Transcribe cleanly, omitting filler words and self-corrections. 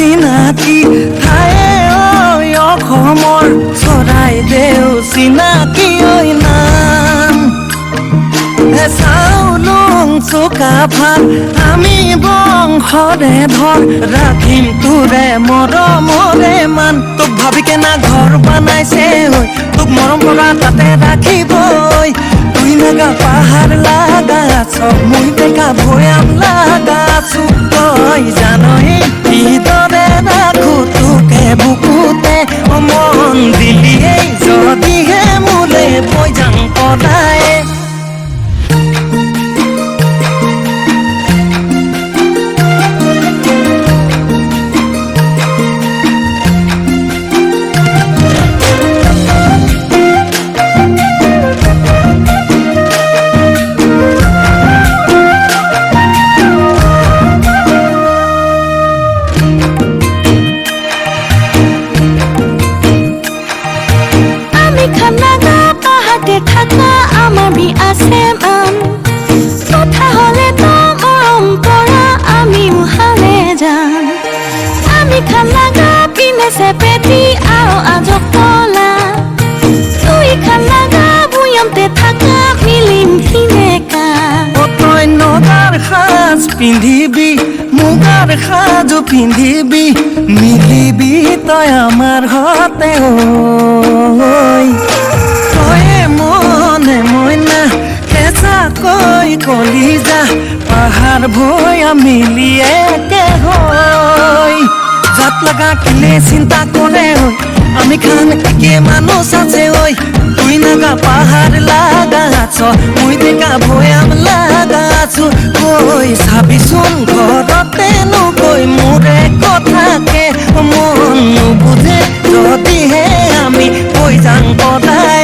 চিনাকি ঠায়ে অসমৰ চৰাইদেউ চিনাকি নাম চাউলুং চুকাফাত আমি বংশৰে ধৰ ৰাখিম তোৰে মৰমৰে মান তোক ভাবি কেনা ঘৰ বনাইছে হৈ তোক মৰম কৰা তাতে ৰাখিবই তুই নাগা পাহাৰ লাগাছ মই দেখা ভৈয়াম লাগাছো তই জানই কিদৰে ৰাখো তোকে বুকুতে মন দিলিয়ে যদিহে মোলে বৈজাং পদায় Seperti ao ajok tola Tui khalaga buyam te thaka milim kineka Otoi nogar khas pindhibi mugar khajo pindhibi milibi toy amar hote hoy toye mone moina kesa koi kolija pahar bhoya miliye ke hoy জাত লাগা কিলে চিন্তা কৰে হৈ আমি খান একে মানুষ আছে হৈ তুই নাগা পাহাৰ লাগাছ মই দেখা ভৈয়াম লাগাছো কৈ চাবিচোন ঘৰতে নকৈ মোৰে কথাকে মন নুবুজে যদিহে আমি কৈ যাং পদায়